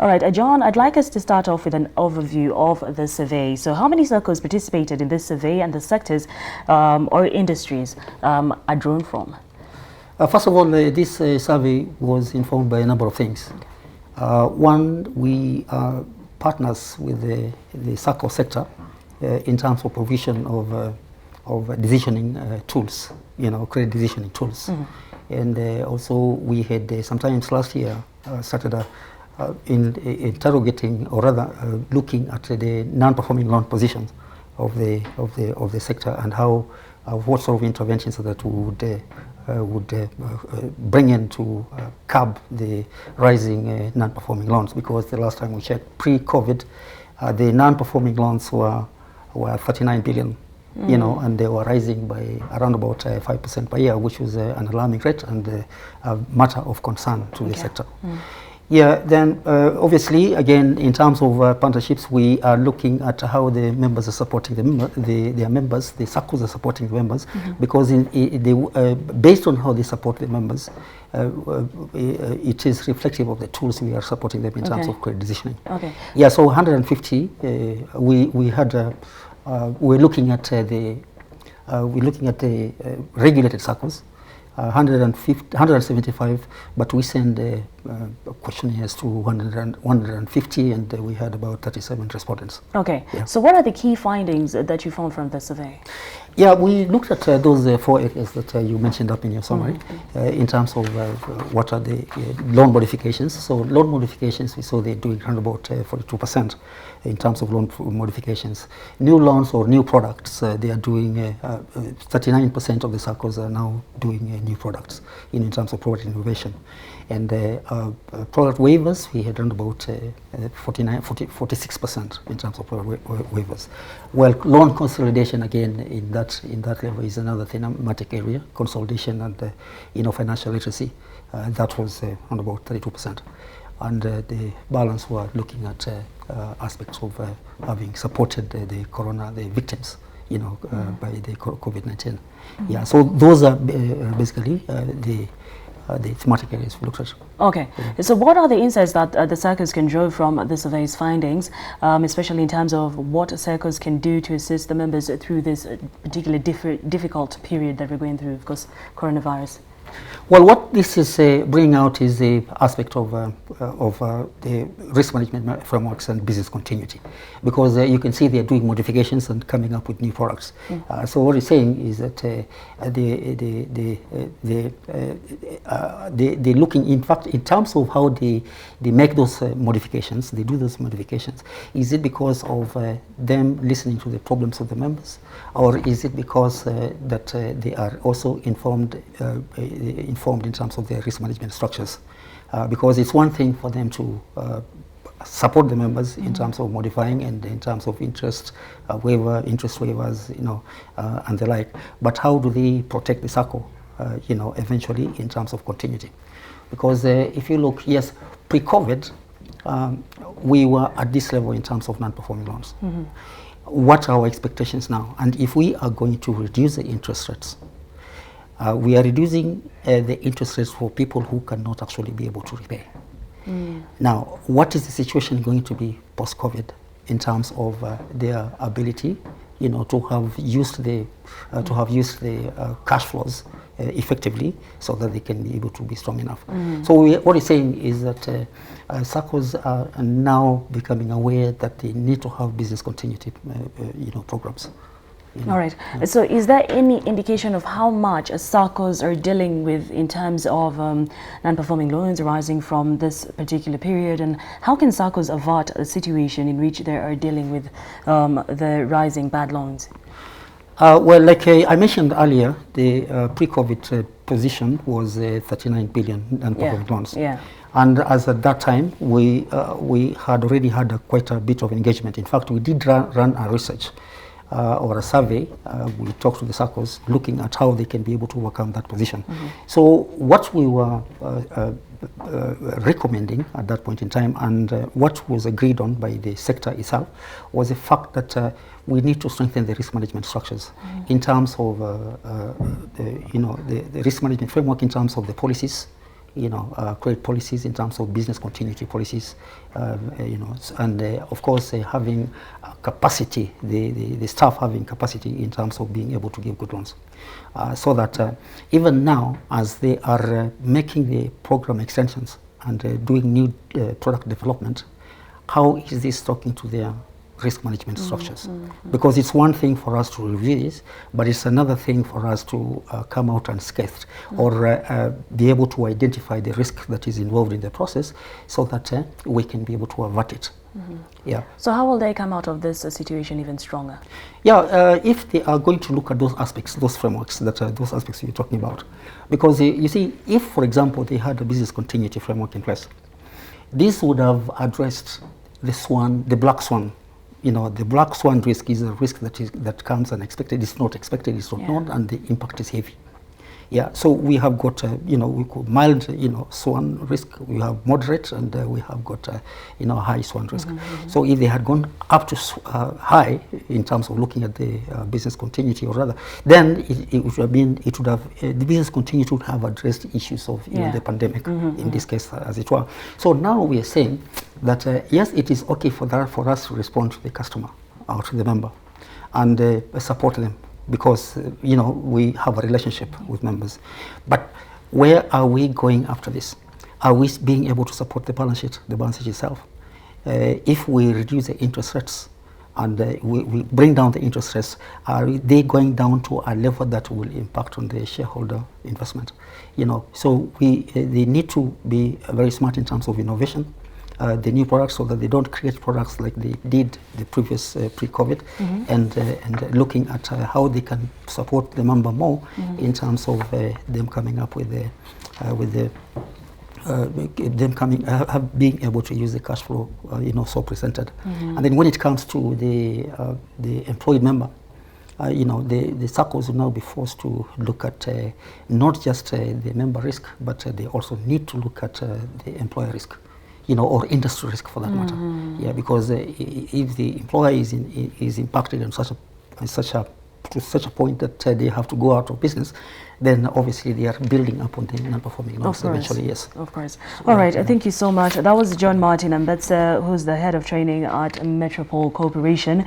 All right, John, I'd like us to start off with an overview of the survey. So how many Saccos participated in this survey and the sectors or industries are drawn from? First of all, this survey was informed by a number of things. One, we are partners with the Saccos sector in terms of provision of decisioning tools, credit decisioning tools. Mm-hmm. And also we had sometimes last year started in interrogating, or rather looking at the non-performing loan positions of the sector, and how what sort of interventions that would bring in to curb the rising non-performing loans. Because the last time we checked, pre-COVID, the non-performing loans were 39 billion. And they were rising by around about 5% per year, which was an alarming rate and a matter of concern to the sector. Yeah, then obviously, again, in terms of partnerships, we are looking at how the members are supporting their members, the Saccos are supporting the members, because based on how they support the members, it is reflective of the tools we are supporting them in terms of credit decisioning. Okay. Yeah, so 150, we had. We're looking at the regulated Saccos, 175, but we send questionnaires to 150, and we had about 37 respondents. Okay. Yeah. So what are the key findings that you found from the survey? Yeah, we looked at those 4 areas that you mentioned up in your summary, in terms of what are the loan modifications. So loan modifications, we saw they're doing around about 42% in terms of loan modifications. New loans or new products, they are doing 39% of the Saccos are now doing new products in terms of product innovation. And product waivers, we had around about 46% in terms of product waivers. Well, loan consolidation, again, in that level is another thematic area, consolidation and financial literacy. That was around about 32%. And the balance were looking at aspects of having supported the victims, by the COVID-19. Yeah, so those are basically the thematic areas we looked at. Okay, so what are the insights that the Saccos can draw from the survey's findings, especially in terms of what Saccos can do to assist the members through this particularly difficult period that we're going through, of course, coronavirus? Well, what this is bringing out is the aspect of the risk management frameworks and business continuity, because you can see they're doing modifications and coming up with new products. So what he's saying is that they're looking, in fact, in terms of how they make those modifications, they do those modifications. Is it because of them listening to the problems of the members, or is it because that they are also informed in terms of their risk management structures? Because it's one thing for them to support the members in terms of modifying and in terms of interest waivers, and the like. But how do they protect the Sacco, eventually in terms of continuity? Because if you look, yes, pre-COVID, we were at this level in terms of non-performing loans. What are our expectations now? And if we are going to reduce the interest rates, we are reducing the interest rates for people who cannot actually be able to repay. Now, what is the situation going to be post-COVID in terms of their ability, to have used the cash flows effectively, so that they can be able to be strong enough? So what he's saying is that Saccos are now becoming aware that they need to have business continuity, programs. All right. So is there any indication of how much Saccos are dealing with in terms of non-performing loans arising from this particular period, and how can Saccos avert a situation in which they are dealing with the rising bad loans? Well, like I mentioned earlier, the pre-COVID position was 39 billion non-performing loans. Yeah. And as at that time, we had already had quite a bit of engagement. In fact, we did run a research or a survey. We talked to the Saccos looking at how they can be able to overcome that position. So what we were recommending at that point in time, and what was agreed on by the sector itself, was the fact that we need to strengthen the risk management structures in terms of the risk management framework, in terms of the policies, credit policies in terms of business continuity policies, and of course having capacity, the staff having capacity in terms of being able to give good loans. So that even now, as they are making the program extensions and doing new product development, how is this talking to their risk management structures? Because it's one thing for us to review this, but it's another thing for us to come out unscathed or be able to identify the risk that is involved in the process so that we can be able to avert it. Yeah. So how will they come out of this situation even stronger? Yeah, if they are going to look at those aspects, those frameworks, those aspects you're talking about. Because you see, if, for example, they had a business continuity framework in place, this would have addressed the black swan. The black swan risk is a risk that comes unexpected. It's not expected, it's not known, and the impact is heavy. Yeah, so we have got, we call mild, swan risk, we have moderate, and we have got, high swan risk. So if they had gone up to high in terms of looking at the business continuity, or rather, then it would have been, the business continuity would have addressed issues of the pandemic, in this case, as it were. So now we are saying that, yes, it is okay for us to respond to the customer or to the member and support them, because we have a relationship with members. But where are we going after this? Are we being able to support the balance sheet itself? If we reduce the interest rates and we bring down the interest rates, are they going down to a level that will impact on the shareholder investment? So they need to be very smart in terms of innovation. The new products, so that they don't create products like they did the previous pre-COVID, and looking at how they can support the member more in terms of them coming up with being able to use the cash flow, so presented. And then when it comes to the employed member, the Saccos will now be forced to look at not just the member risk, but they also need to look at the employer risk. Or industry risk for that matter. Yeah, because if the employer is impacted in to such a point that they have to go out of business, then obviously they are building up on the non-performing loans eventually, yes. Of course. All right, thank you so much. That was John Martin Ambetsa, who's the head of training at Metropole Corporation.